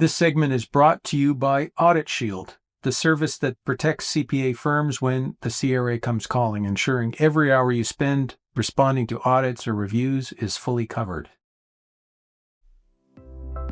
This segment is brought to you by Audit Shield, the service that protects CPA firms when the CRA comes calling, ensuring every hour you spend responding to audits or reviews is fully covered.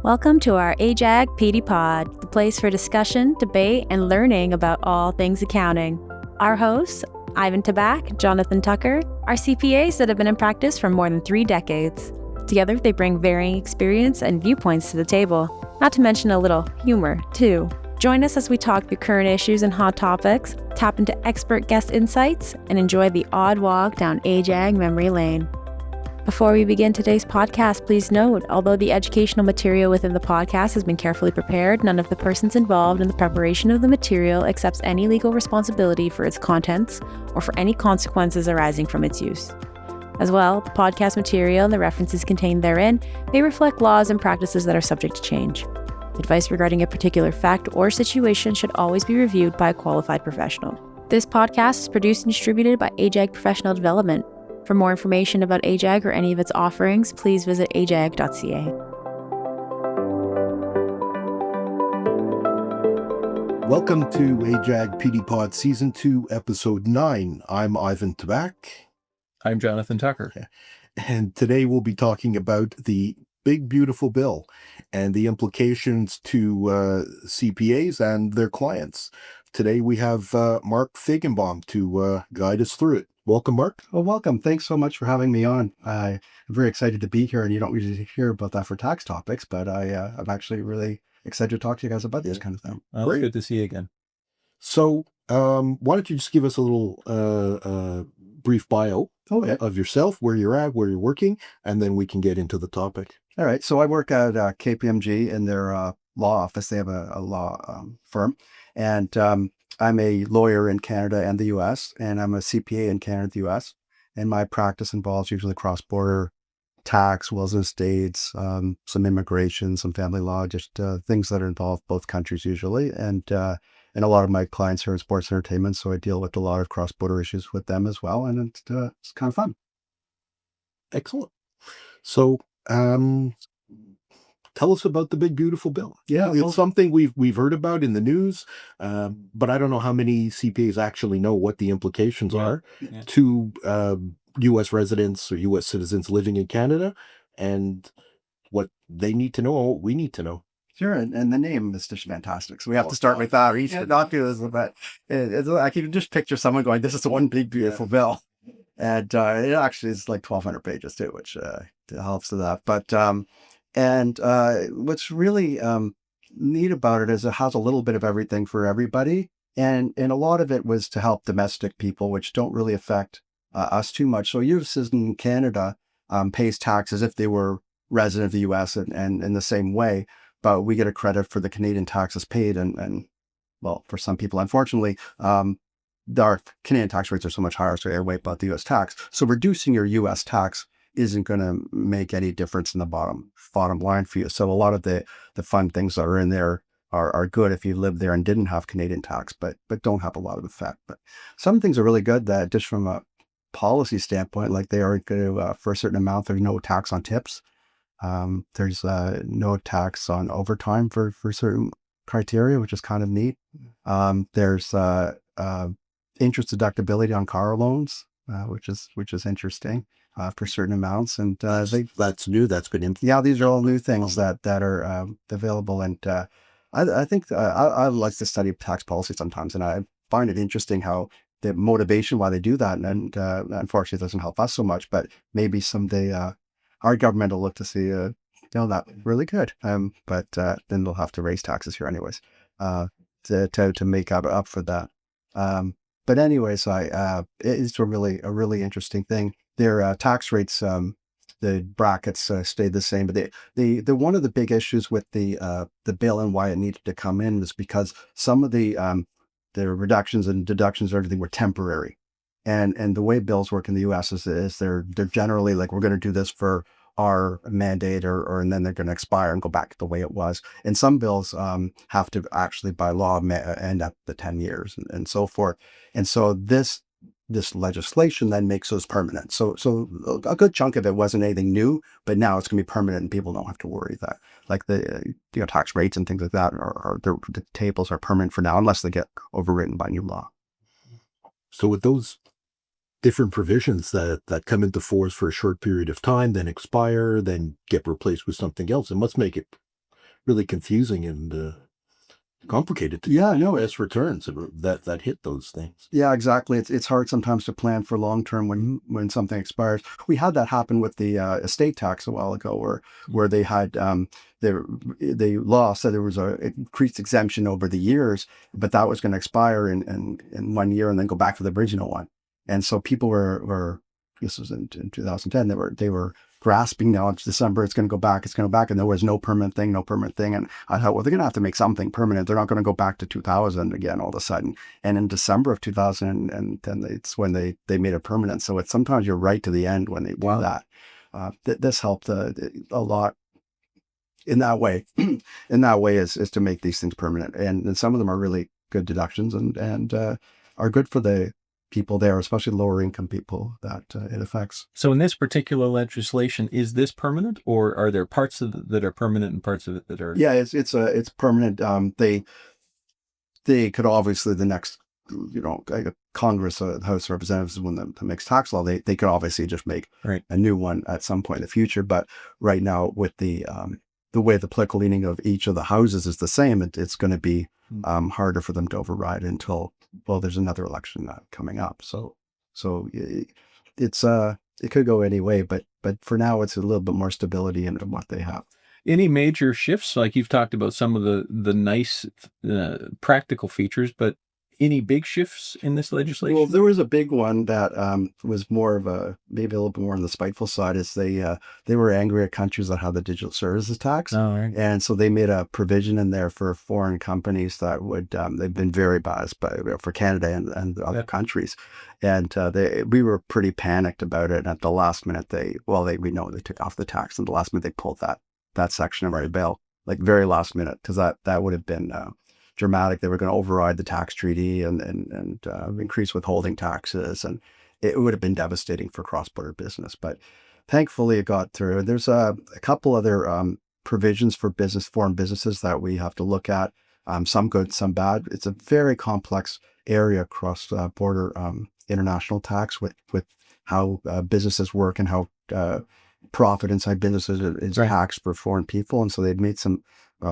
Welcome to our AJAG PD Pod, the place for discussion, debate, and learning about all things accounting. Our hosts, Ivan Tabak, Jonathan Tucker, are CPAs that have been in practice for more than 3 decades. Together, they bring varying experience and viewpoints to the table, not to mention a little humor, too. Join us as we talk through current issues and hot topics, tap into expert guest insights, and enjoy the odd walk down AJAG memory lane. Before we begin today's podcast, please note, although the educational material within the podcast has been carefully prepared, none of the persons involved in the preparation of the material accepts any legal responsibility for its contents or for any consequences arising from its use. As well, the podcast material and the references contained therein may reflect laws and practices that are subject to change. Advice regarding a particular fact or situation should always be reviewed by a qualified professional. This podcast is produced and distributed by AJAG Professional Development. For more information about AJAG or any of its offerings, please visit ajag.ca. Welcome to AJAG PD Pod Season 2, Episode 9. I'm Ivan Tabak. I'm Jonathan Tucker. And today we'll be talking about the Big Beautiful Bill and the implications to CPAs and their clients. Today we have Mark Feigenbaum to guide us through it. Welcome, Mark. Well, welcome. Thanks so much for having me on. I'm very excited to be here, and you don't usually hear about that for tax topics, but I'm actually really excited to talk to you guys about this kind of thing. It's good to see you again. So why don't you just give us a little brief bio of yourself, where you're at, where you're working, and then we can get into the topic. All right. So I work at KPMG in their law office. They have a law firm, and I'm a lawyer in Canada and the U.S., and I'm a CPA in Canada and the U.S., and my practice involves usually cross-border tax, wills and estates, some immigration, some family law, just things that involve both countries usually, and a lot of my clients are in sports entertainment, so I deal with a lot of cross-border issues with them as well, and it's kind of fun. Excellent. So tell us about the Big Beautiful Bill. Yeah, it's something we've heard about in the news, but I don't know how many CPAs actually know what the implications are to U.S. residents or U.S. citizens living in Canada, and what they need to know, what we need to know. Sure, and the name is just fantastic. So we have to start with that. We should not do this, but I can just picture someone going, "This is the one big beautiful bill," and it actually is like 1,200 pages too, which helps with that. But and what's really neat about it is it has a little bit of everything for everybody, and a lot of it was to help domestic people, which don't really affect us too much. So a U.S. citizen in Canada pays tax as if they were resident of the U.S. and in the same way. But we get a credit for the Canadian taxes paid. And well, for some people, unfortunately, our Canadian tax rates are so much higher, so they wipe out the U.S. tax. So reducing your U.S. tax isn't going to make any difference in the bottom line for you. So a lot of the fun things that are in there are good if you live there and didn't have Canadian tax, but don't have a lot of effect. But some things are really good that just from a policy standpoint, like they are going to, for a certain amount, there's no tax on tips. There's no tax on overtime for certain criteria, which is kind of neat. There's interest deductibility on car loans, which is interesting for certain amounts. And that's new. That's been these are all new things that are available. And I think I like to study tax policy sometimes, and I find it interesting how the motivation why they do that. And unfortunately, it doesn't help us so much. But maybe someday our government will look to see, that really good. But then they'll have to raise taxes here anyways, to make up for that. But anyways, it's a really interesting thing. Their tax rates, the brackets stayed the same, but the one of the big issues with the bill and why it needed to come in was because some of the reductions and deductions and everything were temporary. And the way bills work in the U.S. is they're generally like, we're going to do this for our mandate and then they're going to expire and go back to the way it was. And some bills have to actually by law end up the 10 years and so forth. And so this this legislation then makes those permanent. So a good chunk of it wasn't anything new, but now it's going to be permanent, and people don't have to worry that like the tax rates and things like that the tables are permanent for now unless they get overridden by new law. So with those different provisions that come into force for a short period of time, then expire, then get replaced with something else, it must make it really confusing and complicated to IRS returns that hit those things. Yeah, exactly. It's hard sometimes to plan for long term when something expires. We had that happen with the estate tax a while ago, where they had the law said there was a increased exemption over the years, but that was going to expire in 1 year and then go back to the original one. And so people were this was in 2010. They were grasping now it's December, it's going to go back, and there was no permanent thing. And I thought, well, they're going to have to make something permanent. They're not going to go back to 2000 again all of a sudden. And in December of 2010, it's when they made it permanent. So it's sometimes you're right to the end when they do that. This helped a lot in that way. In that way is to make these things permanent. And some of them are really good deductions and are good for the people there, especially lower income people that it affects. So in this particular legislation, is this permanent, or are there parts of it that are permanent and parts of it that are? Yeah, it's permanent. They could obviously the next, Congress, House of Representatives, when the next tax law, they could obviously just make a new one at some point in the future. But right now, with the way the political leaning of each of the houses is the same, it's going to be harder for them to override until there's another election coming up. So it's it could go any way, but for now it's a little bit more stability in what they have. Any major shifts? Like you've talked about some of the nice practical features, but any big shifts in this legislation? Well, there was a big one that was more of maybe a little bit more on the spiteful side. Is they were angry at countries that had the digital services tax, and so they made a provision in there for foreign companies that would they've been very biased for Canada and other countries, and we were pretty panicked about it. And at the last minute, we know they took off the tax, and the last minute they pulled that section of our bill, like very last minute, because that would have been dramatic. They were going to override the tax treaty and increase withholding taxes, and it would have been devastating for cross-border business. But thankfully, it got through. There's a couple other provisions for foreign businesses that we have to look at. Some good, some bad. It's a very complex area cross-border international tax with how businesses work and how profit inside businesses is taxed for foreign people, and so they've made some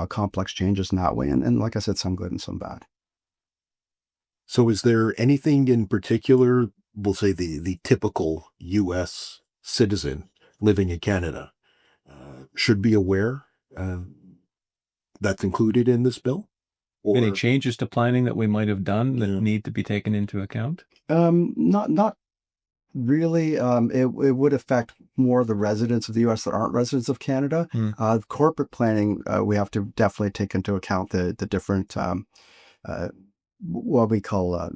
complex changes in that way, and like I said, some good and some bad. So is there anything in particular, we'll say the typical U.S. citizen living in Canada should be aware that's included in this bill? Or any changes to planning that we might have done that need to be taken into account? Not really. It would affect more the residents of the U.S. that aren't residents of Canada. Corporate planning, we have to definitely take into account the different what we call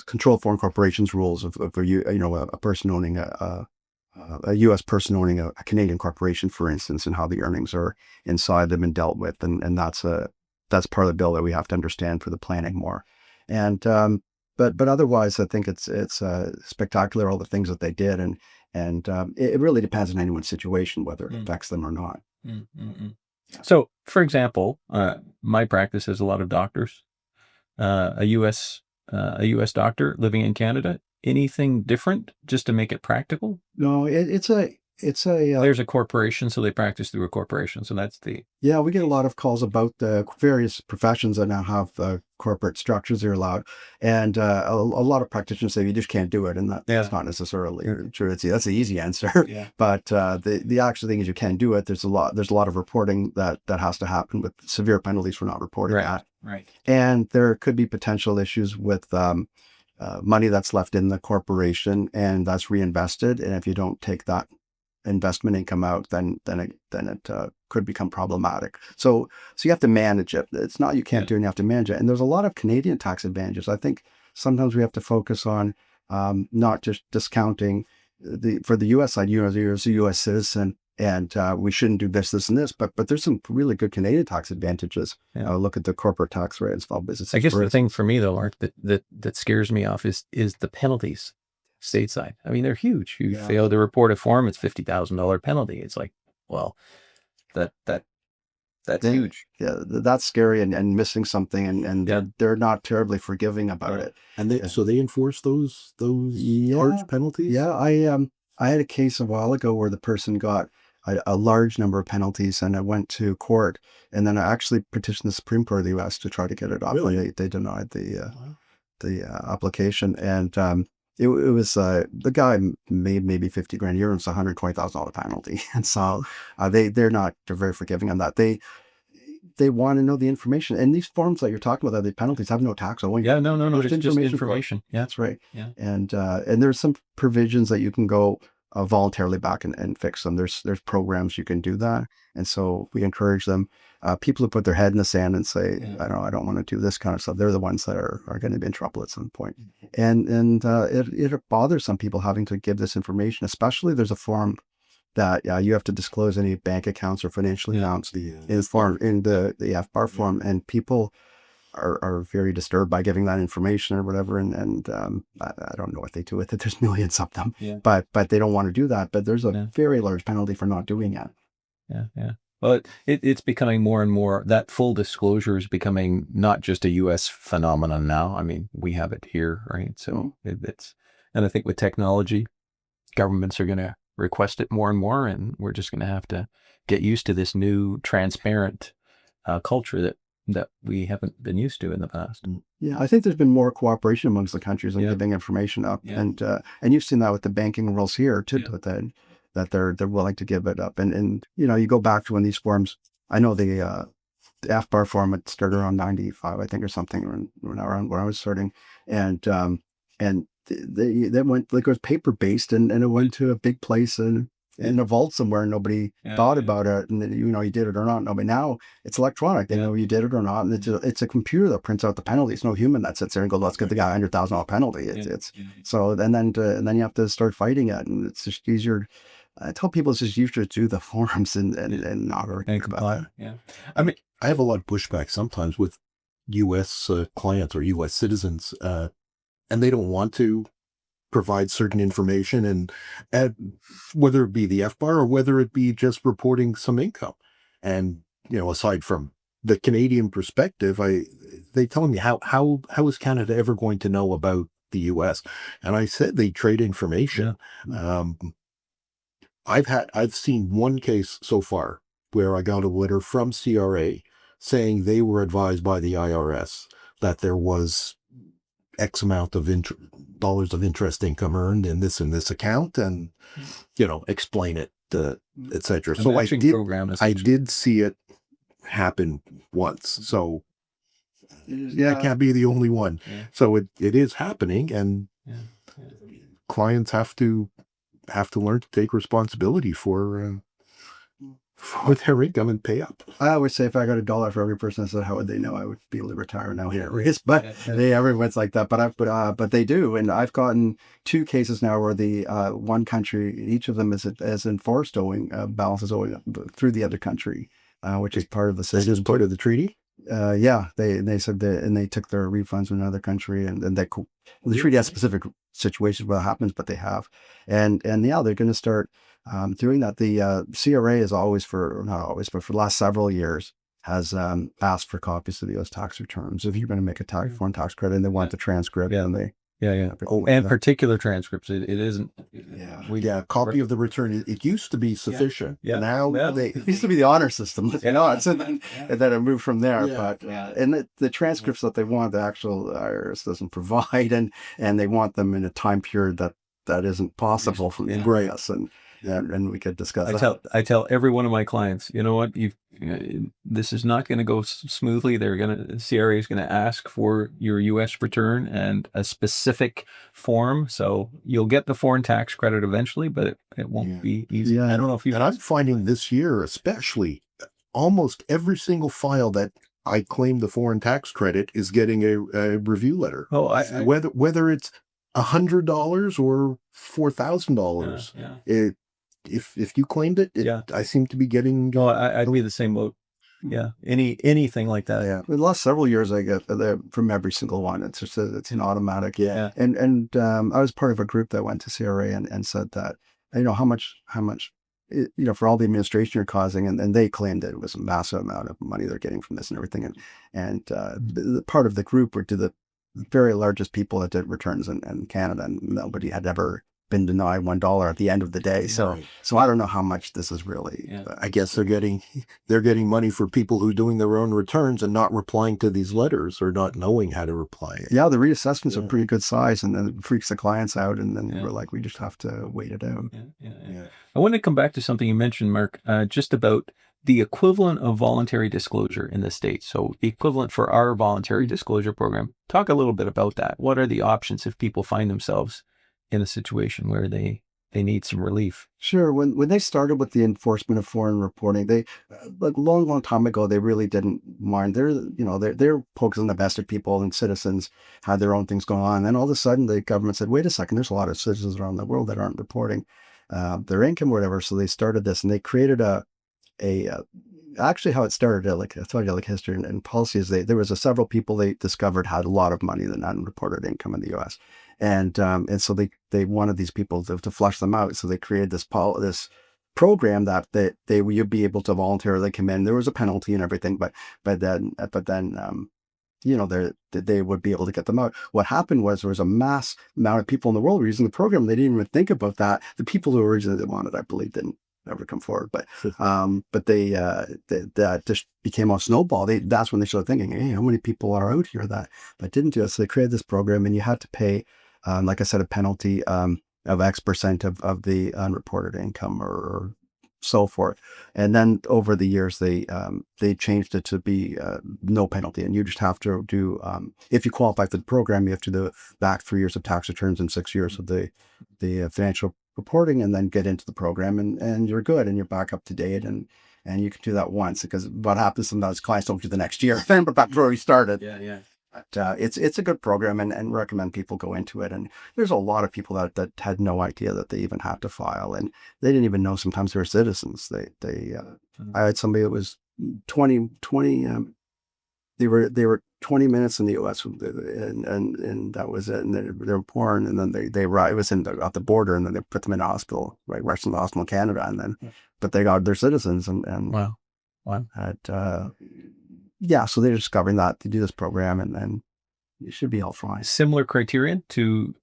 controlled foreign corporations rules of a person owning a U.S. person owning a Canadian corporation, for instance, and how the earnings are inside them and dealt with, and that's part of the bill that we have to understand for the planning more. And but otherwise, I think it's spectacular, all the things that they did, and it really depends on anyone's situation whether it affects them or not. So, for example, my practice has a lot of doctors. A U.S. doctor living in Canada. Anything different just to make it practical? No, it's a there's a corporation, so they practice through a corporation. So that's we get a lot of calls about the various professions that now have corporate structures they're allowed, and a lot of practitioners say you just can't do it, and that's not necessarily true. That's the easy answer. But the actual thing is you can do it. There's a lot of reporting that has to happen with severe penalties for not reporting that. Right. And there could be potential issues with money that's left in the corporation and that's reinvested, and if you don't take that investment income out, then it could become problematic. So you have to manage it. It's not you can't do it, you have to manage it. And there's a lot of Canadian tax advantages. I think sometimes we have to focus on not just discounting for the U.S. side. You're a U.S. citizen, and we shouldn't do this, and this. But there's some really good Canadian tax advantages. Look at the corporate tax rates, small businesses. I guess the thing for me though, Mark, that scares me off is the penalties. stateside. I mean, they're huge. You Yeah. fail to report a form, it's $50,000 penalty. It's like, well, that's huge. Yeah, that's scary and missing something, and Yeah. they're not terribly forgiving about it. And they enforce those large penalties. Yeah, I had a case a while ago where the person got a large number of penalties, and I went to court, and then I actually petitioned the Supreme Court of the U.S. to try to get it off. Really? They denied the application, and it was the guy made maybe 50 grand a year, and it's $120,000 penalty, and so they're very forgiving on that. They want to know the information, and these forms that you're talking about, the penalties have no tax owing. Yeah, no. It's just for- information. Yeah. That's right. Yeah. And there's some provisions that you can go voluntarily back and fix them. There's programs you can do that, and so we encourage them. People who put their head in the sand and say, I don't want to do this kind of stuff, they're the ones that are going to be in trouble at some point. And it bothers some people having to give this information, especially there's a form that you have to disclose any bank accounts or financial accounts in the FBAR form, and people are very disturbed by giving that information or whatever, and I don't know what they do with it. There's millions of them, but they don't want to do that. But there's a very large penalty for not doing it. Yeah. Well, it's becoming more and more, that full disclosure is becoming not just a U.S. phenomenon now. I mean, we have it here, right? So and I think with technology, governments are going to request it more and more, and we're just going to have to get used to this new transparent culture that we haven't been used to in the past. Yeah, I think there's been more cooperation amongst the countries on giving information up, and you've seen that with the banking rules here too, that they're willing to give it up, and you go back to when these forms. I know the FBAR form, it started around 95, I think, or something, around when I was starting, and they went, like, it was paper based, and it went to a big place and in a vault somewhere, and nobody thought about it, and you did it or not. But now it's electronic. They know you did it or not, and it's a computer that prints out the penalty. It's no human that sits there and goes, "Let's get the guy $100,000 penalty." So and then you have to start fighting it, and it's just easier. I tell people it's just easier to do the forms and not really think about it. Yeah, I mean, I have a lot of pushback sometimes with U.S. Clients or U.S. citizens, and they don't want to provide certain information, and whether it be the FBAR or whether it be just reporting some income. And aside from the Canadian perspective, they tell me how is Canada ever going to know about the U.S.? And I said they trade information. I've seen one case so far where I got a letter from CRA saying they were advised by the IRS that there was X amount of dollars of interest income earned in this account, and explain it, etc. So I did see it happen once. So I can't be the only one. So it is happening, and clients have to learn to take responsibility for their income and pay up. I always say, if I got $1 for every person that said, how would they know I would be able to retire now here? But everyone's like that. But they do, and I've gotten 2 cases now where the one country, each of them is enforced owing balances owing through the other country, which is part of the system. It is part of the treaty. They said that, and they took their refunds from another country, and the treaty has specific situations where it happens, but they have, and they're going to start doing that. The CRA is not always, but for the last several years has asked for copies of the U.S. tax returns if you're going to make a foreign tax credit, and they want the transcript, and they. Oh, and particular transcripts. It isn't. Copy of the return. It used to be sufficient. Now it used to be the honor system. And then it moved from there. And the transcripts that they want, the actual IRS doesn't provide, and they want them in a time period that isn't possible for the IRS, and we could discuss that. I tell every one of my clients, you know what, this is not going to go smoothly. CRA is going to ask for your U.S. return and a specific form. So you'll get the foreign tax credit eventually, but it won't be easy. I don't know if and I'm finding this year, especially, almost every single file that I claim the foreign tax credit is getting a review letter. Whether it's $100 or $4,000. If you claimed it, I seem to be getting. No, I'd be the same boat. Yeah. Anything like that. Yeah, the last several years I get from every single one. It's just it's an automatic. Yeah. And I was part of a group that went to CRA and said that how much for all the administration you're causing, and they claimed that it was a massive amount of money they're getting from this and everything, and the part of the group were to the very largest people that did returns in Canada, and nobody had ever been denied $1 at the end of the day. So I don't know how much this is really. I guess they're getting money for people who are doing their own returns and not replying to these letters or not knowing how to reply. Yeah, the reassessments are pretty good size, and then it freaks the clients out, and then we're like, we just have to wait it out. Yeah. I want to come back to something you mentioned, Mark, just about the equivalent of voluntary disclosure in the States. So the equivalent for our voluntary disclosure program. Talk a little bit about that. What are the options if people find themselves in a situation where they need some relief? Sure. When they started with the enforcement of foreign reporting, they like long time ago, they really didn't mind. They're focused on the best of people, and citizens had their own things going on. And then all of a sudden, the government said, "Wait a second, there's a lot of citizens around the world that aren't reporting their income, or whatever." So they started this, and they created actually how it started, like I told you, like history and policy is there was several people they discovered had a lot of money that unreported income in the U.S. And so they wanted these people to flush them out. So they created this program that you'd be able to voluntarily come in. There was a penalty and everything, but then they would be able to get them out. What happened was there was a mass amount of people in the world were using the program. They didn't even think about that. The people who originally wanted, I believe, didn't ever come forward, but that just became a snowball. That's when they started thinking, hey, how many people are out here that didn't do it? So they created this program, and you had to pay, like I said, a penalty of X% of the unreported income or so forth. And then over the years, they changed it to be no penalty, and you just have to do if you qualify for the program, you have to do back 3 years of tax returns and 6 years of the financial reporting, and then get into the program, and you're good, and you're back up to date, and you can do that once, because what happens sometimes clients don't do the next year, then but back to where we started. But it's a good program, and recommend people go into it. And there's a lot of people that had no idea that they even had to file, and they didn't even know sometimes they were citizens. I had somebody that was 20 they were 20 minutes in the U.S. and that was it. And they were born, and then they arrived. It was at the border, and then they put them in a hospital, right, rushed them to the hospital in Canada, and then, but they got their citizens, and Wow. Had, so they're discovering that to do this program, and then it should be all fine. Similar criterion to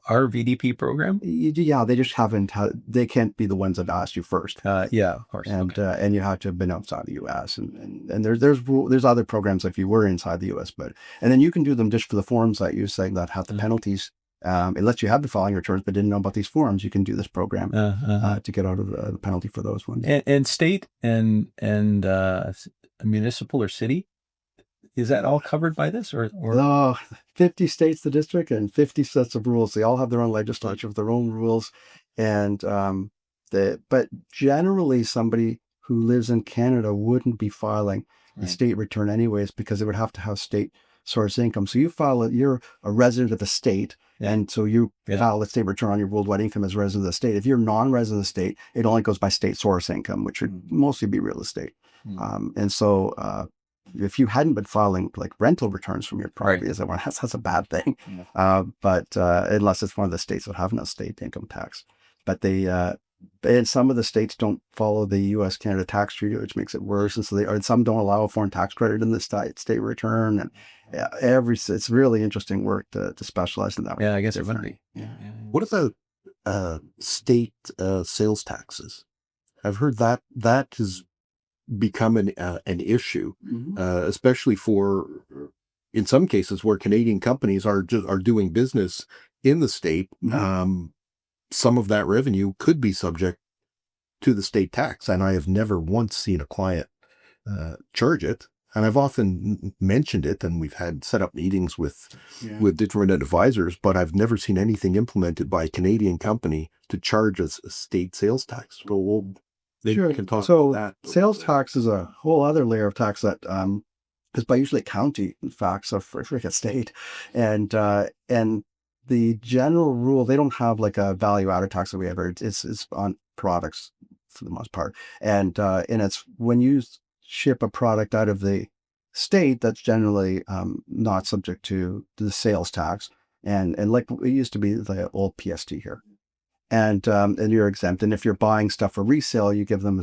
our VDP program? Yeah, they just haven't. They can't be the ones that asked you first. Yeah, of course. And and you have to have been outside the U.S. and there's other programs if you were inside the U.S. And then you can do them just for the forms that you say that have the penalties. It lets you have the filing returns, but didn't know about these forms. You can do this program to get out of the penalty for those ones. And state and municipal or city. Is that all covered by this, or? 50 states, the district, and 50 sets of rules. They all have their own legislature with their own rules, and but generally, somebody who lives in Canada wouldn't be filing a state return anyways, because they would have to have state source income. So you're a resident of the state, and so you file a state return on your worldwide income as a resident of the state. If you're non-resident of the state, it only goes by state source income, which would mostly be real estate. And so if you hadn't been filing like rental returns from your property, that's a bad thing. But unless it's one of the states that have no state income tax, but and some of the states don't follow the U.S. Canada tax treaty, which makes it worse. And so some don't allow a foreign tax credit in the state return. And it's really interesting work to specialize in that. Yeah, I guess it would be. What about state sales taxes? I've heard that has become an issue, especially in some cases where Canadian companies are doing business in the state. Some of that revenue could be subject to the state tax, and I have never once seen a client charge it. And I've often mentioned it, and we've had set up meetings with different advisors, but I've never seen anything implemented by a Canadian company to charge a state sales tax. So can talk about that. Sales tax is a whole other layer of tax that is by usually county, in fact, so for a state, and the general rule, they don't have like a value added tax that we have. It's on products for the most part, and it's when you ship a product out of the state, that's generally not subject to the sales tax. And like it used to be the old PST here. And you're exempt. And if you're buying stuff for resale, you give them a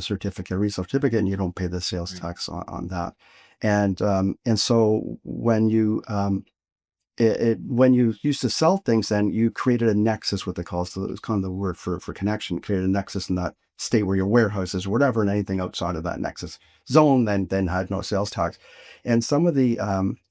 resale certificate, and you don't pay the sales tax on that. And so when you when you used to sell things, then you created a nexus, what they call it. So it was kind of the word for connection. Created a nexus in that state where your warehouse is or whatever, and anything outside of that nexus zone then had no sales tax. And some of the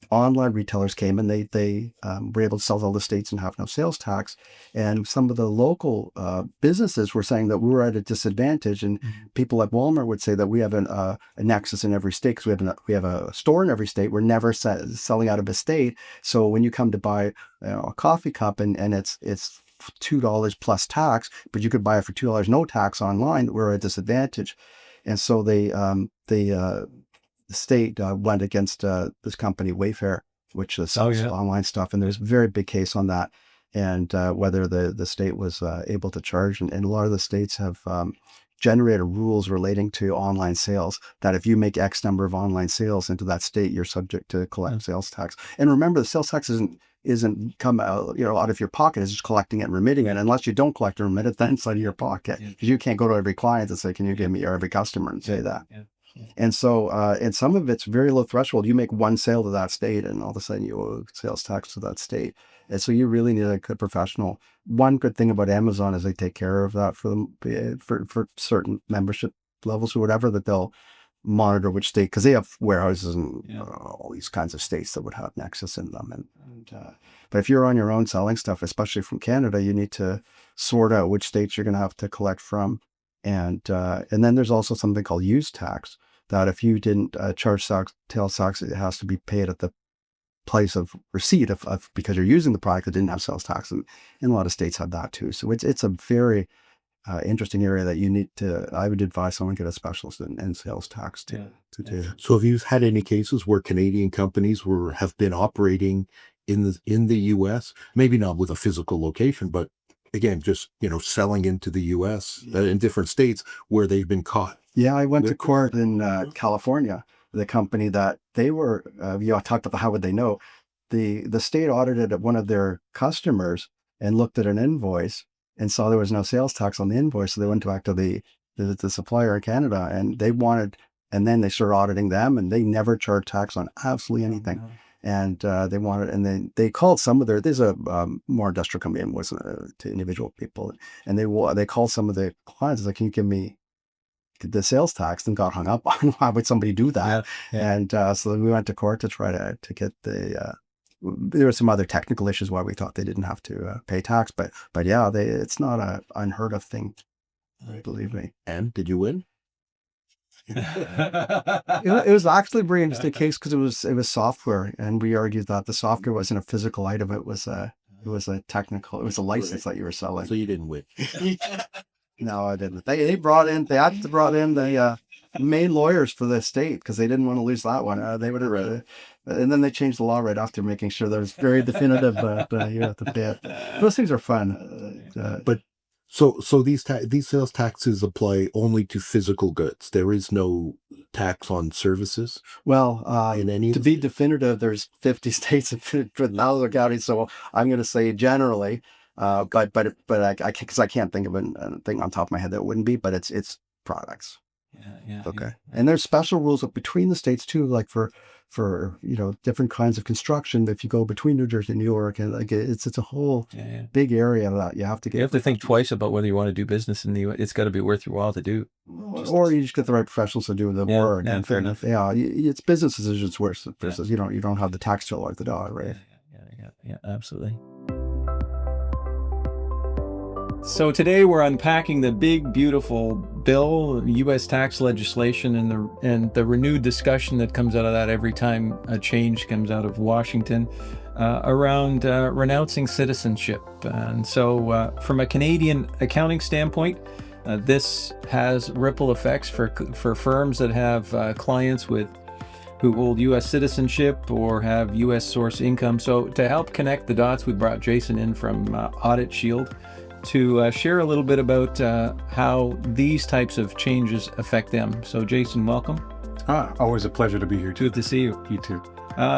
online retailers came, and they were able to sell to all the states and have no sales tax. And some of the local businesses were saying that we were at a disadvantage. And people like Walmart would say that we have a nexus in every state because we have a store in every state. We're never selling out of a state. So when you come to buy a coffee cup and it's $2 plus tax, but you could buy it for $2 no tax online, we're at a disadvantage. And so the state went against this company Wayfair, which sells online stuff, and there's a very big case on that, and whether the state was able to charge, and a lot of the states have generated rules relating to online sales that if you make X number of online sales into that state, you're subject to collect sales tax. And remember, the sales tax isn't come out out of your pocket. It's just collecting it and remitting it. Unless you don't collect and remit it, then it's out of your pocket, because you can't go to every client and say, "Can you give me," or every customer and say that. And so, and some of it's very low threshold. You make one sale to that state, and all of a sudden you owe sales tax to that state. And so you really need a good professional. One good thing about Amazon is they take care of that for them, for certain membership levels or whatever, that they'll monitor which state, because they have warehouses in all these kinds of states that would have nexus in them. But if you're on your own selling stuff, especially from Canada, you need to sort out which states you're going to have to collect from. And then there's also something called use tax, that if you didn't charge sales tax, it has to be paid at the place of receipt of because you're using the product that didn't have sales tax, and a lot of states have that too. So it's a very interesting area that you need to. I would advise someone get a specialist in sales tax to do. So have you had any cases where Canadian companies have been operating in the U.S., maybe not with a physical location, but again, just selling into the U.S. In different states where they've been caught? Yeah, I went to court in California. The company that they were, I talked about how would they know? The state audited at one of their customers and looked at an invoice and saw there was no sales tax on the invoice. So they went back to the supplier in Canada, and then they started auditing them, and they never charged tax on absolutely anything. And they wanted, and then they called some of there's a more industrial company, and wasn't to individual people, and they called some of the clients, like, "Can you give me the sales tax?" And got hung up on why would somebody do that. And so we went to court to try to get there were some other technical issues why we thought they didn't have to pay tax, but yeah, it's not a unheard of thing, believe me. And did you win? It was actually a very interesting case because it was software, and we argued that the software wasn't a physical item; it was a license that you were selling. So you didn't win. No, I didn't. They had brought in the main lawyers for the state because they didn't want to lose that one. They would have, and then they changed the law right after, making sure that it was very definitive. But you have to pay it. Those things are fun. But so these sales taxes apply only to physical goods. There is no tax on services. Well, in any to be definitive, there's 50 states and 1,000 counties. So I'm going to say generally. But because I can't think of a thing on top of my head that wouldn't be, but it's products. Yeah. Okay. Yeah. And there's special rules between the states too, like for different kinds of construction. If you go between New Jersey and New York, and like it's a whole big area that you have to get. You have to think twice about whether you want to do business in the U.S. It's got to be worth your while to do. Or you just get the right professionals to do the work. Yeah, fair enough. Yeah, it's business decisions worse than business. You don't have the tax bill like the dollar, right? Yeah, absolutely. So today we're unpacking the big, beautiful bill, U.S. tax legislation, and the renewed discussion that comes out of that every time a change comes out of Washington around renouncing citizenship. And so from a Canadian accounting standpoint, this has ripple effects for firms that have clients who hold U.S. citizenship or have U.S. source income. So to help connect the dots, we brought Jason in from Audit Shield to share a little bit about how these types of changes affect them. So Jason, welcome. Always a pleasure to be here. Good to see you. You too.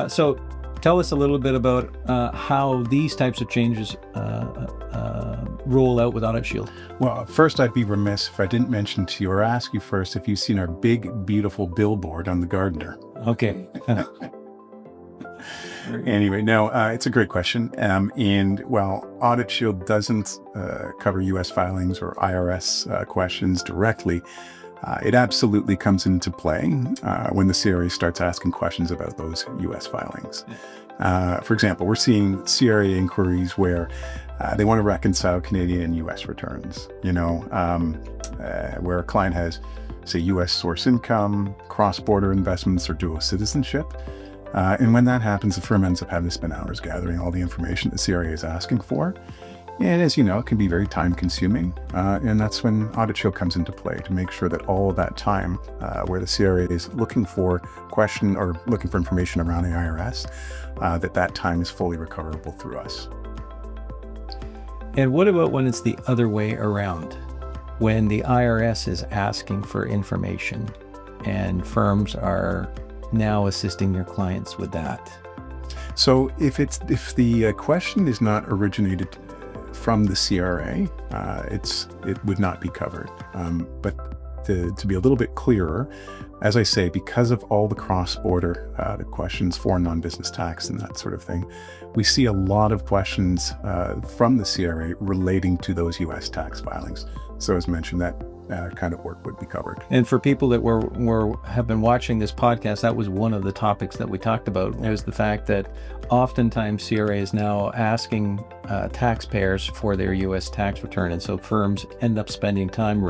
So tell us a little bit about how these types of changes roll out with Audit Shield. Well, first, I'd be remiss if I didn't mention to you or ask you first if you've seen our big, beautiful billboard on the Gardener. Okay. Anyway, no, it's a great question. And while Audit Shield doesn't cover U.S. filings or IRS questions directly, it absolutely comes into play when the CRA starts asking questions about those U.S. filings. For example, we're seeing CRA inquiries where they want to reconcile Canadian and U.S. returns, where a client has, say, U.S. source income, cross-border investments, or dual citizenship. And when that happens, the firm ends up having to spend hours gathering all the information the CRA is asking for. And as you know, it can be very time consuming. And that's when Audit Shield comes into play to make sure that all of that time where the CRA is looking for information around the IRS, that time is fully recoverable through us. And what about when it's the other way around? When the IRS is asking for information and firms are now assisting their clients with that? So if the question is not originated from the CRA, it would not be covered. But to be a little bit clearer, as I say, because of all the cross-border the questions, foreign non-business tax and that sort of thing, we see a lot of questions from the CRA relating to those U.S. tax filings. So as mentioned, that kind of work would be covered. And for people that have been watching this podcast, that was one of the topics that we talked about. It was the fact that oftentimes CRA is now asking taxpayers for their U.S. tax return, and so firms end up spending time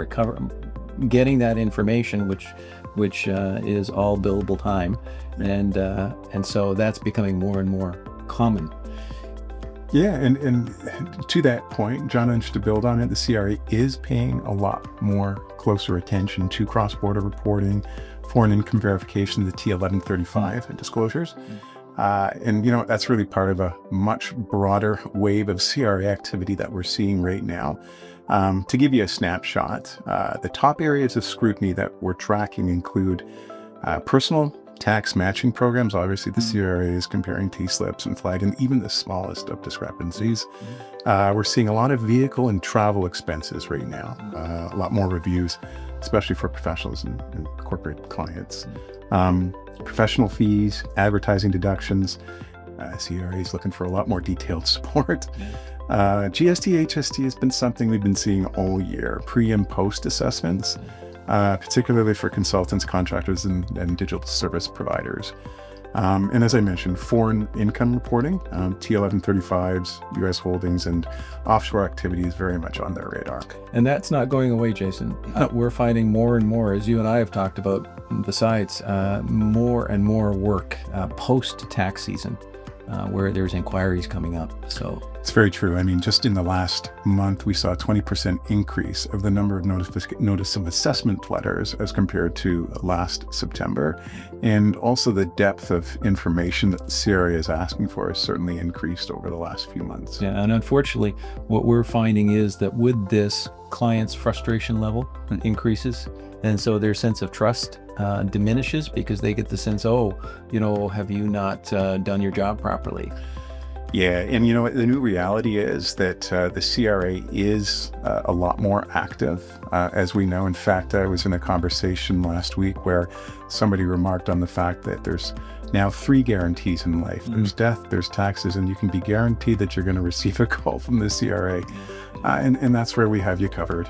getting that information, which is all billable time, and so that's becoming more and more common. Yeah, and to that point, John, and to build on it, the CRA is paying a lot more closer attention to cross-border reporting, foreign income verification, the T1135 disclosures. And that's really part of a much broader wave of CRA activity that we're seeing right now. To give you a snapshot, the top areas of scrutiny that we're tracking include personal tax matching programs. Obviously, the CRA is comparing T-slips and flagging even the smallest of discrepancies. We're seeing a lot of vehicle and travel expenses right now, a lot more reviews, especially for professionals and corporate clients. Professional fees, advertising deductions. CRA is looking for a lot more detailed support. GST, HST has been something we've been seeing all year, pre and post assessments. Particularly for consultants, contractors, and digital service providers. And as I mentioned, foreign income reporting, T1135s, U.S. holdings, and offshore activity is very much on their radar. And that's not going away, Jason. We're finding more and more, as you and I have talked about, besides more and more work post-tax season, where there's inquiries coming up. So it's very true. I mean, just in the last month, we saw a 20% increase of the number of notice of assessment letters as compared to last September. And also the depth of information that the CRA is asking for has certainly increased over the last few months. Yeah, and unfortunately, what we're finding is that with this, clients' frustration level increases. And so their sense of trust diminishes because they get the sense, have you not done your job properly? Yeah, and the new reality is that the CRA is a lot more active, as we know. In fact, I was in a conversation last week where somebody remarked on the fact that there's now 3 guarantees in life. There's death, there's taxes, and you can be guaranteed that you're going to receive a call from the CRA. And that's where we have you covered.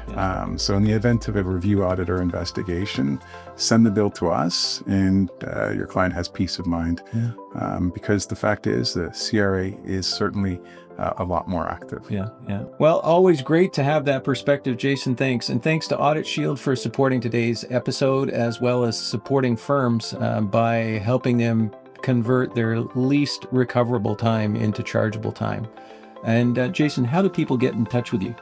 So in the event of a review, audit, or investigation, send the bill to us, and your client has peace of mind. Because the fact is, the CRA is certainly a lot more active. Yeah. Well, always great to have that perspective, Jason. Thanks. And thanks to Audit Shield for supporting today's episode, as well as supporting firms by helping them convert their least recoverable time into chargeable time. And Jason, how do people get in touch with you?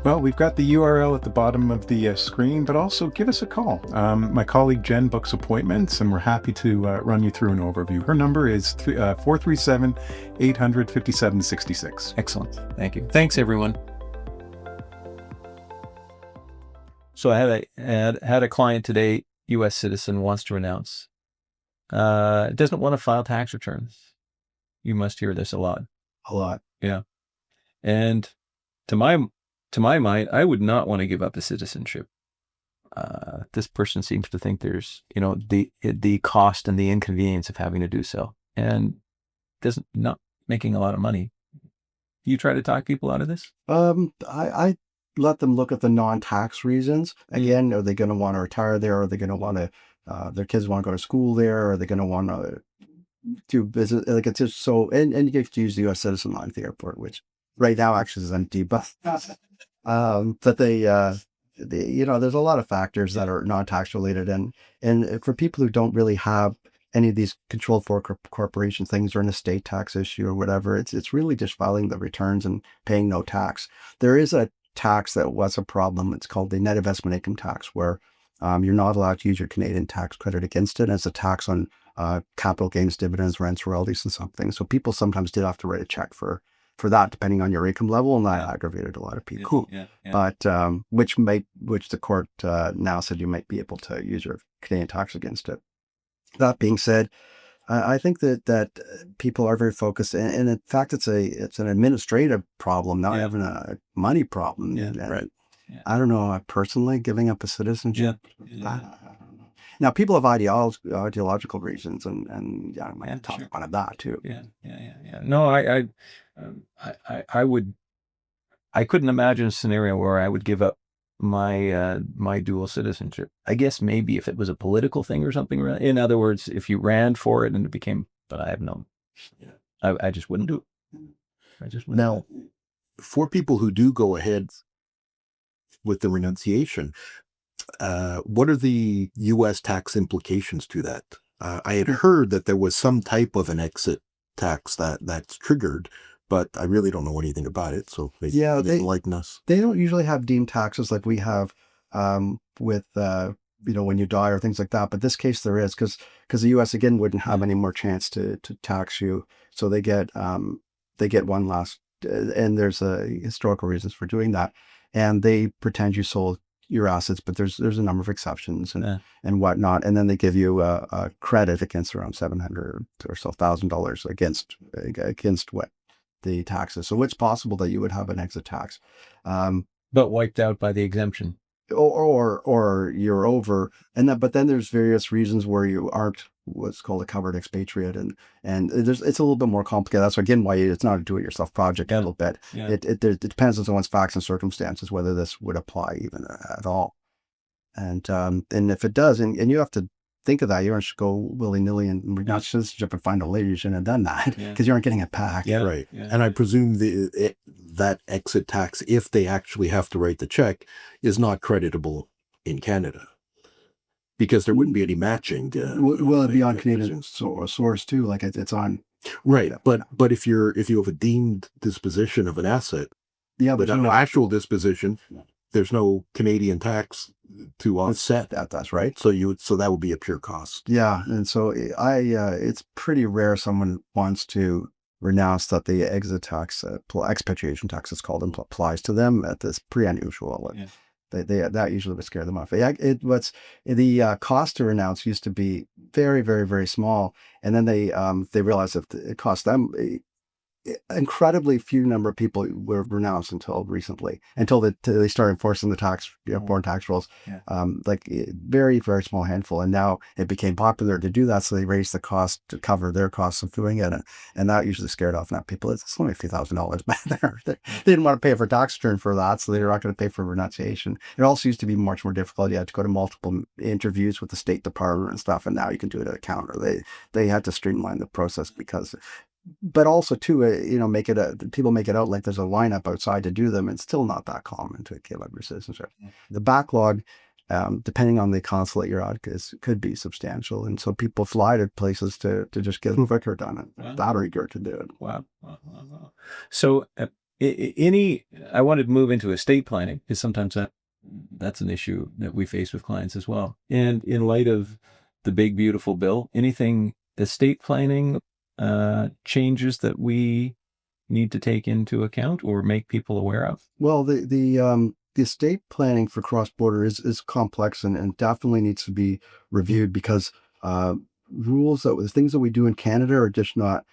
Well, we've got the URL at the bottom of the screen, but also give us a call. My colleague Jen books appointments, and we're happy to run you through an overview. Her number is 437-800-5766. Excellent. Thank you. Thanks, everyone. So I had a client today, U.S. citizen, wants to renounce. doesn't want to file tax returns. You must hear this a lot. A lot. Yeah. And to my mind, I would not want to give up a citizenship. This person seems to think there's, the cost and the inconvenience of having to do so, and not making a lot of money. You try to talk people out of this? I let them look at the non-tax reasons. Again, are they going to want to retire there? Are they going to want to, their kids want to go to school there? Are they going to want to do business? Like it's just so, and you get to use the U.S. citizen line at the airport, which right now actually is empty, but there's a lot of factors that are non-tax related, and for people who don't really have any of these controlled for corporation things or an estate tax issue or whatever, it's really just filing the returns and paying no tax. There is a tax that was a problem. It's called the net investment income tax, where you're not allowed to use your Canadian tax credit against it. And it's a tax on capital gains, dividends, rents, royalties, and something. So people sometimes did have to write a check for that, depending on your income level, and that aggravated a lot of people. Yeah. But which the court now said you might be able to use your Canadian tax against it. That being said, I think that people are very focused, and in fact, it's an administrative problem, not even a money problem. Yeah, And right. Yeah. I don't know, personally, giving up a citizenship. Yeah. Now, people have ideological reasons, and I might talk sure. about that too. Yeah. No, I couldn't imagine a scenario where I would give up my dual citizenship. I guess maybe if it was a political thing or something. In other words, if you ran for it and it became, but I have no. I just wouldn't do it. I just wouldn't. Now, for people who do go ahead with the renunciation, what are the U.S. tax implications to that? I had heard that there was some type of an exit tax that's triggered, but I really don't know anything about it. So they enlighten us. They don't usually have deemed taxes like we have with when you die or things like that. But this case there is, because the U.S. again wouldn't have any more chance to tax you. So they get one last, and there's historical reasons for doing that, and they pretend you sold your assets, but there's a number of exceptions and whatnot, and then they give you a credit against around $700 or so $1,000 against what the taxes. So it's possible that you would have an exit tax, but wiped out by the exemption, or you're over, but then there's various reasons where you aren't what's called a covered expatriate, and it's a little bit more complicated. That's again why it's not a do-it-yourself project. A little bit. Yeah. It depends on someone's facts and circumstances whether this would apply even at all, and if it does, and you have to think of that. You aren't just go willy-nilly and renounce citizenship and find a lady. You shouldn't have done that because you aren't getting it back. Yeah. Right. Yeah. And I presume that exit tax, if they actually have to write the check, is not creditable in Canada, because there wouldn't be any matching. Will it be on Canadian source too? Like it's on. Right. But if you have a deemed disposition of an asset, but no actual disposition, there's no Canadian tax to offset that. That's right. So that would be a pure cost. Yeah, and so it's pretty rare someone wants to renounce that the exit tax, expatriation tax, it's called, applies to them. That's pretty unusual. Yeah. That usually would scare them off. The cost to renounce used to be very, very, very small, and then they realized that it cost them incredibly few number of people were renounced until recently, until they started enforcing the tax, foreign tax rules. Very, very small handful, and now it became popular to do that, so they raised the cost to cover their costs of doing it, and that usually scared off enough people. It's only a few $1,000s back there. They didn't want to pay for tax return for that, so they're not going to pay for renunciation. It also used to be much more difficult. You had to go to multiple interviews with the State Department and stuff, and now you can do it at a counter. They had to streamline the process because. But also too, people make it out like there's a lineup outside to do them. It's still not that common to give up your citizenship. The backlog, depending on the consulate you're at, could be substantial, and so people fly to places to just get a quicker done it. Wow. That or eager to do it. Wow. So, I wanted to move into estate planning, because sometimes that's an issue that we face with clients as well. And in light of the big beautiful bill, anything estate planning changes that we need to take into account or make people aware of? Well, the estate planning for cross-border is complex and definitely needs to be reviewed, because rules the things that we do in Canada are just not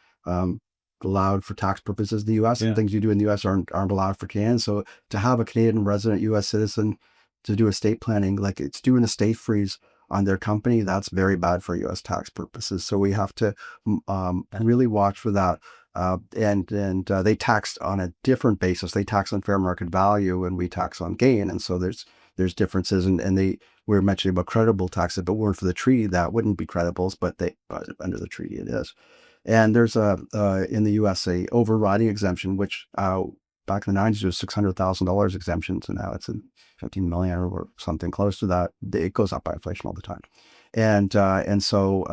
allowed for tax purposes in the U.S. and things you do in the U.S. aren't allowed for Canada. So to have a Canadian resident U.S. citizen to do estate planning, like it's doing a estate freeze on their company, that's very bad for U.S. tax purposes. So we have to really watch for that. And they tax on a different basis. They tax on fair market value, and we tax on gain. And so there's differences. And we were mentioning about creditable taxes, but weren't for the treaty, that wouldn't be creditables, but under the treaty it is. And there's in the U.S. a overriding exemption, which back in the 90s was $600,000 exemption. So now it's in 15 million or something close to that. It goes up by inflation all the time. And so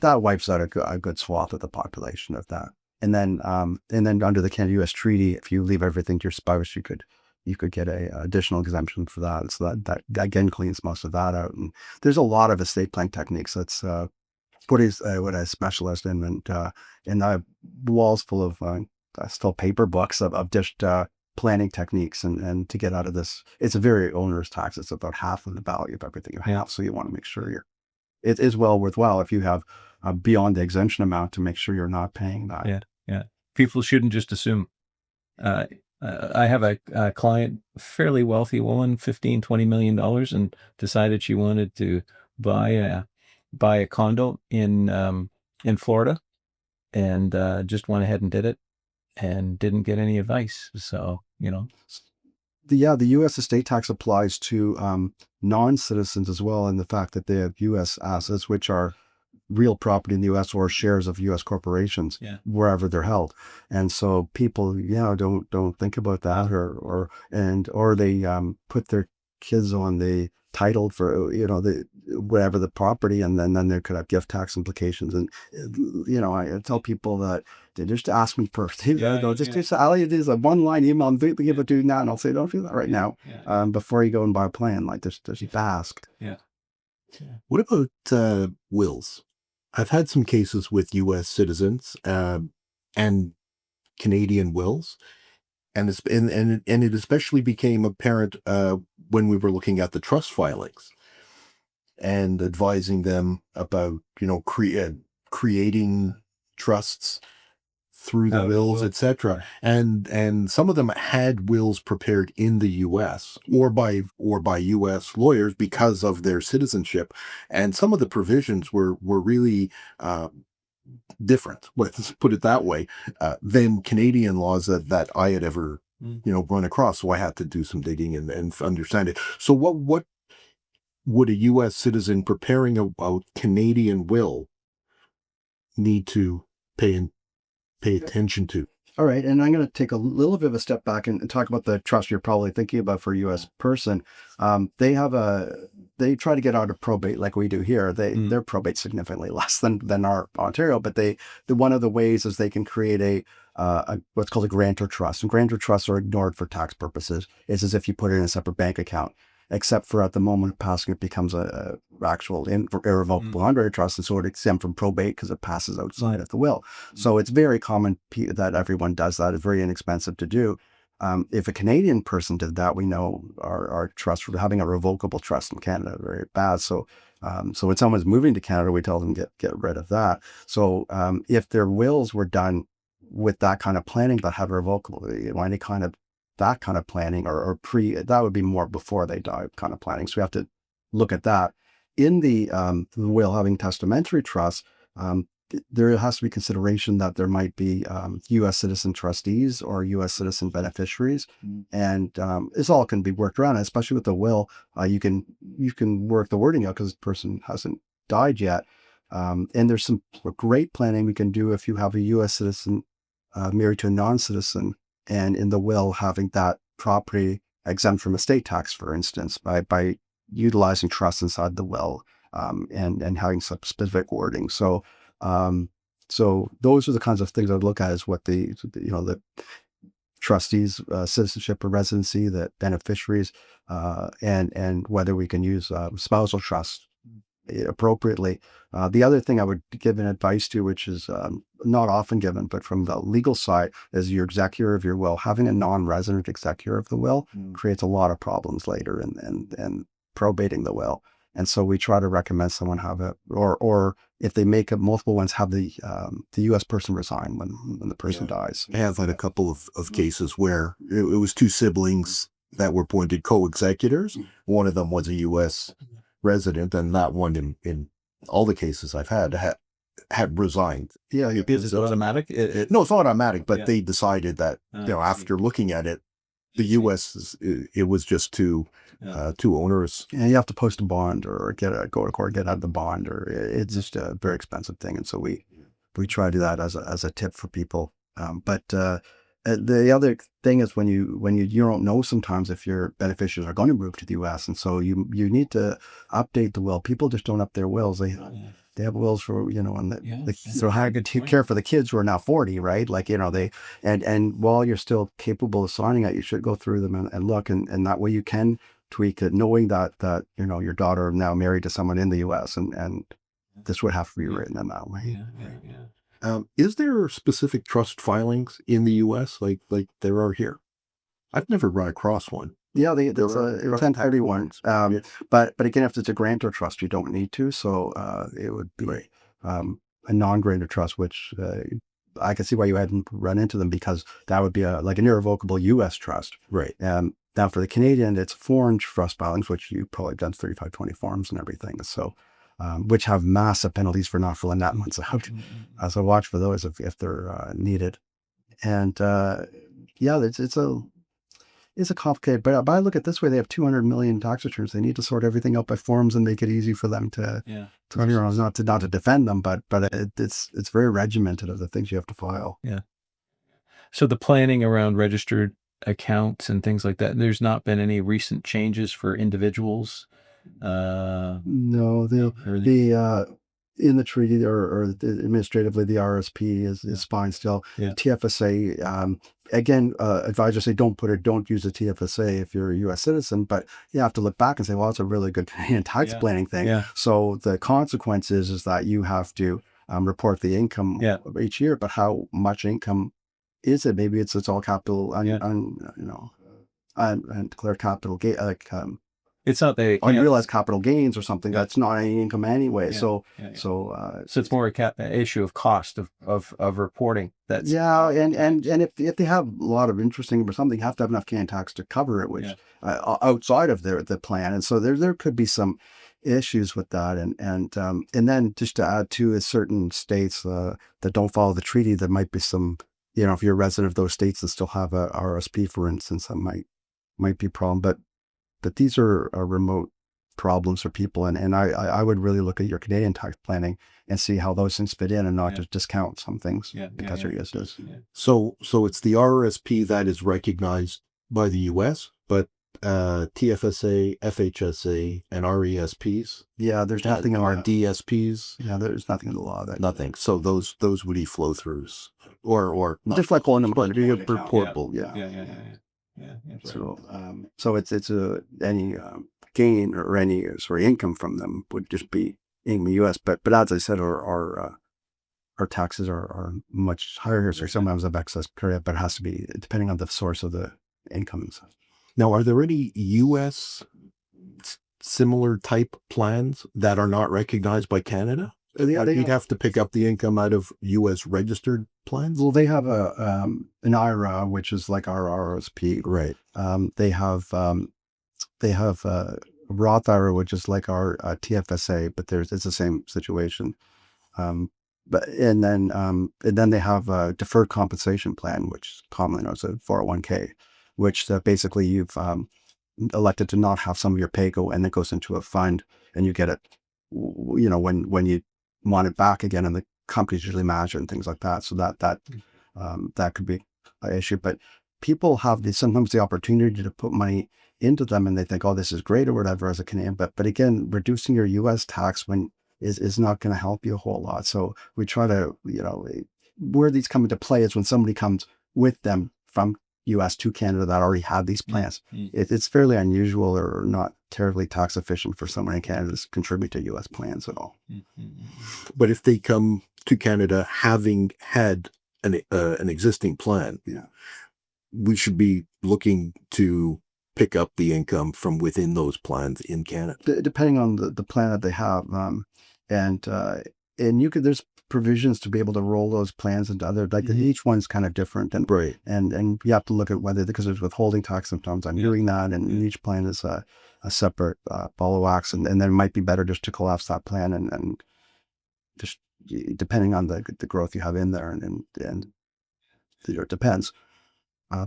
that wipes out a good swath of the population of that. And then under the Canada-U.S. treaty, if you leave everything to your spouse, you could get a additional exemption for that. So that again cleans most of that out. And there's a lot of estate planning techniques. That's what I specialized in, and I have walls full of still paper books of just planning techniques and to get out of this. It's a very onerous tax. It's about half of the value of everything you have. So you want to make sure it is well worthwhile if you have beyond the exemption amount to make sure you're not paying that. Yeah. People shouldn't just assume. I have a client, fairly wealthy woman, $15-20 million, and decided she wanted to buy a condo in Florida, and just went ahead and did it, and didn't get any advice. So The U.S. estate tax applies to non-citizens as well, in the fact that they have U.S. assets, which are real property in the U.S. or shares of U.S. corporations, wherever they're held. And so people, don't think about that, or they put their kids on the title for whatever the property, and then there could have gift tax implications. And I tell people that they just ask me first. All you do is a one-line email and give it to now, and I'll say don't do that right now. Before you go and buy a plan, like just ask. What about wills? I've had some cases with U.S. citizens and Canadian wills, and it especially became apparent when we were looking at the trust filings and advising them about creating trusts through the wills, etc. And some of them had wills prepared in the U.S. or by U.S. lawyers because of their citizenship, and some of the provisions were really different, let's put it that way, than Canadian laws that I had ever run across. So I had to do some digging and understand it. So what would a U.S. citizen preparing a Canadian will need to pay attention to? All right, and I'm going to take a little bit of a step back and talk about the trust you're probably thinking about for a U.S. person. They try to get out of probate like we do here. Their probate significantly less than our Ontario, but one of the ways is they can create a what's called a grantor trust. And grantor trusts are ignored for tax purposes. It's as if you put it in a separate bank account, except for at the moment of passing, it becomes a actual irrevocable honorary trust, and so it exempt from probate because it passes outside of the will. So it's very common that everyone does that. It's very inexpensive to do. If a Canadian person did that, we know our trust for having a revocable trust in Canada very bad. So when someone's moving to Canada, we tell them get rid of that. So if their wills were done with that kind of planning that had revocable, any kind of that kind of planning or that would be more before they die kind of planning. So we have to look at that. In the will having testamentary trust, there has to be consideration that there might be U.S. citizen trustees or U.S. citizen beneficiaries, and this all can be worked around. Especially with the will, you can work the wording out because the person hasn't died yet, and there's some great planning we can do if you have a U.S. citizen married to a non-citizen, and in the will having that property exempt from estate tax, for instance, by utilizing trust inside the will, and having some specific wording. So those are the kinds of things I would look at, is what the trustees' citizenship or residency, the beneficiaries, and whether we can use spousal trust appropriately. The other thing I would give an advice to, which is not often given, but from the legal side, is your executor of your will. Having a non-resident executor of the will creates a lot of problems later and probating the will. And so we try to recommend someone have it, or if they make it multiple ones, have the U.S. person resign when the person dies. I have had a couple of cases where it was two siblings that were appointed co-executors. One of them was a U.S. resident, and that one, in all the cases I've had resigned. Yeah, Is it automatic? No, it's not automatic, but Yeah. they decided that after looking at it, the U.S. It was just too onerous. Yeah, you have to post a bond or go to court, get out of the bond, or it's just a very expensive thing. And so we try to do that as a tip for people. But the other thing is when you don't know sometimes if your beneficiaries are going to move to the U.S. And so you need to update the will. People just don't up their wills. They have wills for, and so how to take care for the kids who are now 40, right? Like, they, and while you're still capable of signing it, you should go through them and look, and that way you can tweak it, knowing that your daughter now married to someone in the U.S. and this would have to be written in that way. Is there specific trust filings in the U.S. like there are here? I've never run across one. Yeah, it's a 1031. But again, if it's a grantor trust, you don't need to. So it would be a non-grantor trust, which I can see why you hadn't run into them, because that would be like an irrevocable U.S. trust. Right. Now for the Canadian, it's foreign trust filings, which you probably done 3520 forms and everything. So which have massive penalties for not filling that ones out. So watch for those if they're needed. And it's a complicated, but I look at it this way: they have 200 million tax returns. They need to sort everything out by forms and make it easy for them to turn around. Not to defend them, but it's very regimented of the things you have to file. Yeah. So the planning around registered accounts and things like that, there's not been any recent changes for individuals. No, in the treaty or administratively, the RSP is fine still. Yeah. TFSA, again, advisors say don't use a TFSA if you're a U.S. citizen, but you have to look back and say, well, it's a really good Canadian tax planning thing. Yeah. So the consequence is that you have to report the income each year, but how much income is it? Maybe it's all capital undeclared capital gain, it's not the unrealized capital gains or something. That's not any income anyway. So it's more a issue of cost of reporting. That's and if they have a lot of interesting or something, you have to have enough Canadian tax to cover it, which outside of the plan. And so there could be some issues with that. And then just to add to is certain states that don't follow the treaty, there might be some, if you're a resident of those states that still have a RSP, for instance, that might be a problem. But these are remote problems for people. And I would really look at your Canadian tax planning and see how those things fit in and not just discount some things because they're USs. So it's the RSP that is recognized by the U.S., but TFSA, FHSA, and RESPs. Yeah, there's nothing in our our DSPs. Yeah, there's nothing in the law that Nothing. So those would be flow throughs or just like calling them reportable. So it's any gain or any sort of income from them would just be in the U.S. But as I said, our taxes are much higher here. So sometimes have excess credit, but it has to be depending on the source of the income. Now, are there any U.S. similar type plans that are not recognized by Canada? You'd have to pick up the income out of U.S. registered plans? Well, they have an IRA, which is like our RSP. Right. They have a Roth IRA, which is like our TFSA, but it's the same situation. And then they have a deferred compensation plan, which is commonly known as a 401k, which basically you've elected to not have some of your pay go, and it goes into a fund, and you get it, when you want it back again, and the companies usually match it and things like that. So that could be an issue. But people have sometimes the opportunity to put money into them, and they think, oh, this is great or whatever as a Canadian. But again, reducing your U.S. tax is not going to help you a whole lot. So we try to, where these come into play is when somebody comes with them from U.S. to Canada that already have these plans. It's fairly unusual or not terribly tax efficient for someone in Canada to contribute to U.S. plans at all. But if they come to Canada having had an existing plan, we should be looking to pick up the income from within those plans in Canada. Depending on the plan that they have, and you could there's provisions to be able to roll those plans into other each one's kind of different, and Right. and you have to look at whether, because there's withholding tax sometimes on doing that, and each plan is a separate ball of wax, and then it might be better just to collapse that plan and just depending on the growth you have in there, and it depends.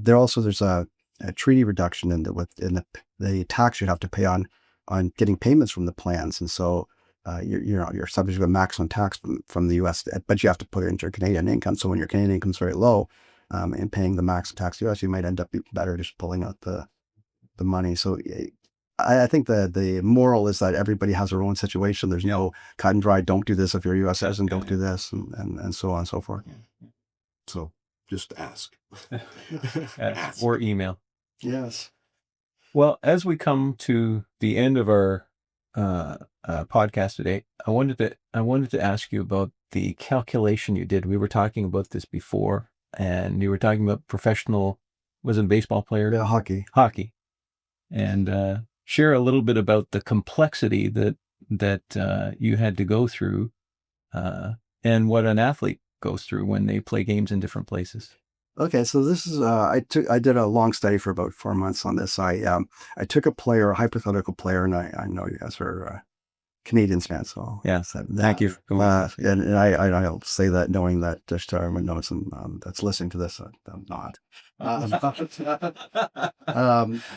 There's a treaty reduction in the tax you have to pay on getting payments from the plans, and so you're subject to a maximum tax from the U.S., but you have to put it into your Canadian income. So when your Canadian income is very low, and paying the maximum tax to U.S., you might end up better just pulling out the money. So I think the moral is that everybody has their own situation. There's no cut and dry. Don't do this if you're a U.S. citizen. Don't do this, and so on and so forth. So just ask. Or email. Yes. Well, as we come to the end of our podcast today, I wanted to ask you about the calculation you did. We were talking about this before, and you were talking about professional, was it a baseball player? Yeah, hockey. Hockey, and share a little bit about the complexity that you had to go through, and what an athlete goes through when they play games in different places. Okay, so this is I did a long study for about 4 months on this. I took a hypothetical player, and I know you guys are Canadians fans, so yeah. Thank you. And I'll say that knowing that Darwin knows that's listening to this. I'm not.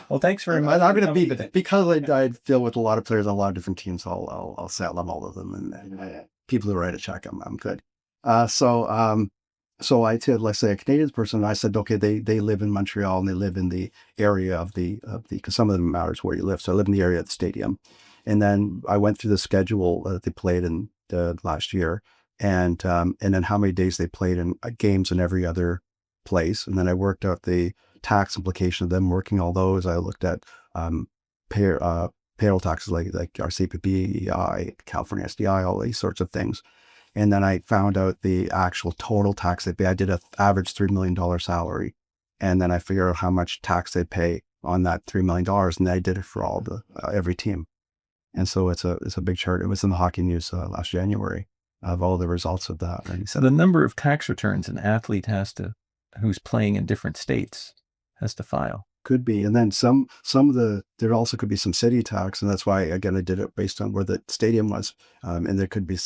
Well, thanks very much. I'm going to be, because I deal with a lot of players on a lot of different teams. I'll say I love all of them, and people who write a check, I'm good. So I did, let's say, a Canadian person. I said, okay, they live in Montreal, and they live in the area of the because some of them matters where you live. So I live in the area of the stadium, and then I went through the schedule that they played in last year, and then how many days they played in games in every other place, and then I worked out the tax implication of them working all those. I looked at payroll taxes like our CPAs, California SDI, all these sorts of things. And then I found out the actual total tax they pay. I did an average $3 million salary. And then I figured out how much tax they pay on that $3 million. And I did it for every team. And so it's a big chart. It was in the Hockey News last January of all the results of that. And so the number of tax returns an athlete who's playing in different states has to file. Could be. And then there also could be some city tax. And that's why, again, I did it based on where the stadium was. And there could be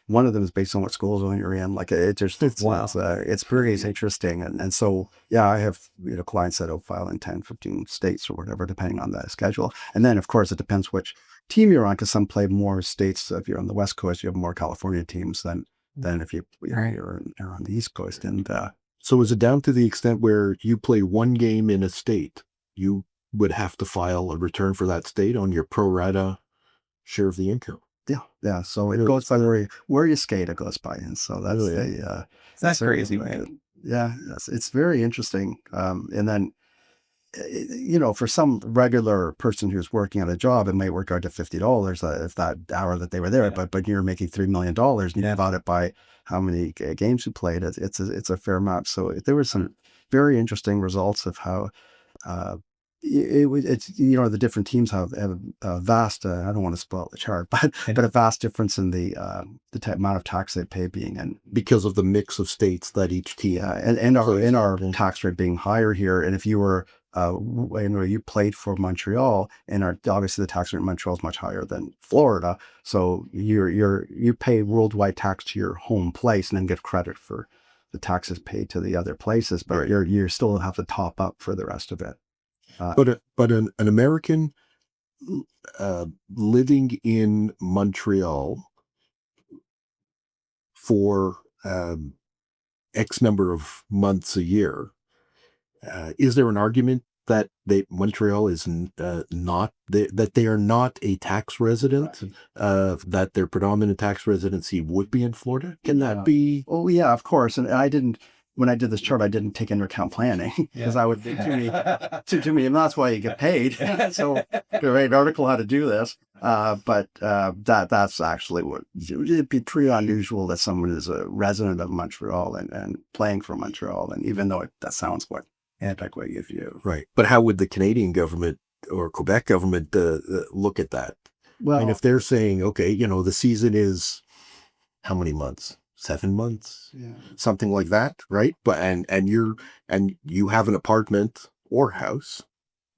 one of them is based on what school zone you're in. Like wow. It's pretty interesting. And so, yeah, I have, clients that will file in 10, 15 states or whatever, depending on the schedule. And then, of course, it depends which team you're on, because some play more states. If you're on the West Coast, you have more California teams than if you're on the East Coast. And so is it down to the extent where you play one game in a state, you would have to file a return for that state on your pro rata share of the income? Yeah. So it goes by where you skate. It goes by, and so that's that's crazy, man. Yeah, it's very interesting. And then, for some regular person who's working at a job, it might work out to $50 if that hour that they were there. Yeah. But you're making $3 million, and you divide it by how many games you played. It's a fair amount. So there were some very interesting results of how. The different teams have a vast, I don't want to spoil the chart, but a vast difference in the amount of tax they pay being in. Because of the mix of states that each team. And our tax rate being higher here. And if you were, you played for Montreal, and obviously the tax rate in Montreal is much higher than Florida. So you pay worldwide tax to your home place and then get credit for the taxes paid to the other places, but you still have to top up for the rest of it. But an American living in Montreal for X number of months a year, is there an argument that Montreal is that they are not a tax resident, that their predominant tax residency would be in Florida? Can that be? Oh yeah, of course. And I didn't. When I did this chart, I didn't take into account planning, because I would do too many, and that's why you get paid. So great article how to do this. But that's actually what it'd be pretty unusual that someone is a resident of Montreal and playing for Montreal. And even though that sounds what antiquated if you. Right. But how would the Canadian government or Quebec government look at that? Well, I mean, if they're saying, okay, you know, the season is how many months? 7 months? yeah. Something like that, right? But and you have an apartment or house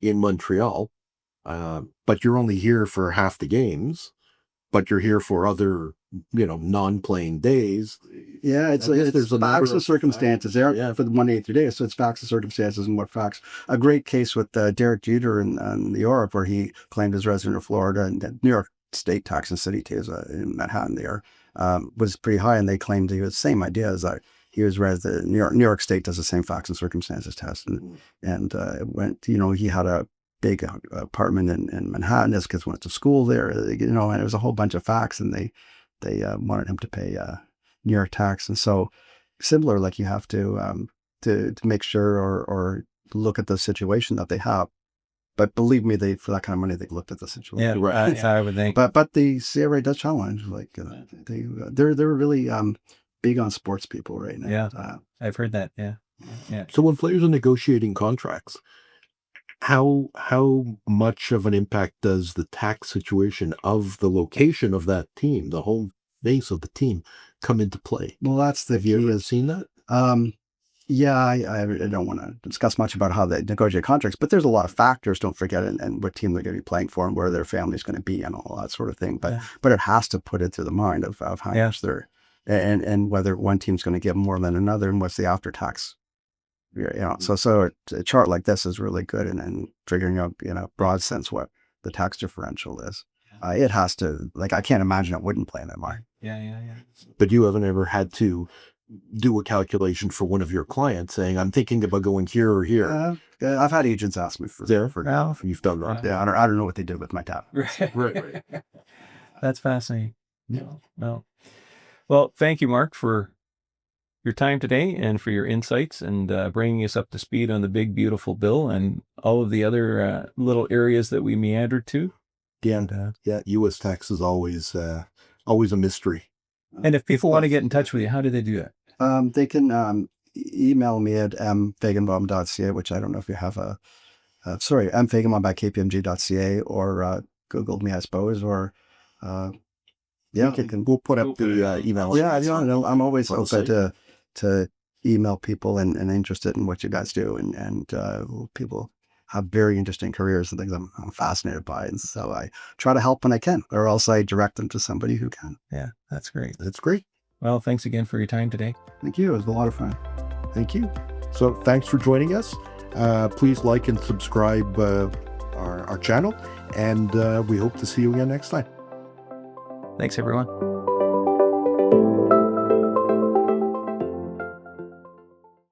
in Montreal, but you're only here for half the games, but you're here for other, you know, non-playing days. Yeah, it's there's a facts number and of circumstances there yeah. for the 183 days. So it's facts and circumstances and what facts. A great case with Derek Jeter in Europe, where he claimed his resident of Florida and New York State tax and city tax in Manhattan there was pretty high, and they claimed he was the same idea as that he was resident. New York State does the same facts and circumstances test, and it went. You know, he had a big apartment in Manhattan. His kids went to school there. You know, and it was a whole bunch of facts, and they wanted him to pay New York tax, and so similar, like you have to make sure or look at the situation that they have. But believe me, for that kind of money, they've looked at the situation. Yeah, right. I would think. But the CRA does challenge, like they're really big on sports people right now. Yeah, I've heard that. Yeah. So when players are negotiating contracts, how much of an impact does the tax situation of the location of that team, the home base of the team, come into play? Well, that's the Have you key. ever seen that? Yeah, I don't want to discuss much about how they negotiate contracts, but there's a lot of factors, don't forget, and what team they're going to be playing for and where their family's going to be and all that sort of thing. But it has to put it through the mind of how much they're, and whether one team's going to give more than another and what's the after tax. You know, so a chart like this is really good in figuring out, in a broad sense, what the tax differential is. It has to, like, I can't imagine it wouldn't play in that mind. Yeah. But you haven't ever had to do a calculation for one of your clients saying, I'm thinking about going here or here. I've had agents ask me for You've done that. Yeah, I don't know what they did with my tab. Right. That's fascinating. Yeah. Well, thank you, Mark, for your time today and for your insights and bringing us up to speed on the big, beautiful bill and all of the other little areas that we meandered to. Yeah, U.S. tax is always a mystery. And if people want to get in touch with you, how do they do that? They can email me at mfeigenbaum.ca, which I don't know if you have mfeigenbaum@kpmg.ca, or Google me, I suppose, or We'll put up the email. Yeah, I'm always open to email people and interested in what you guys do, and people have very interesting careers and things I'm fascinated by, and so I try to help when I can, or else I direct them to somebody who can. Yeah, that's great. That's great. Well, thanks again for your time today. Thank you. It was a lot of fun. Thank you. So thanks for joining us. Please like and subscribe our channel, and we hope to see you again next time. Thanks, everyone.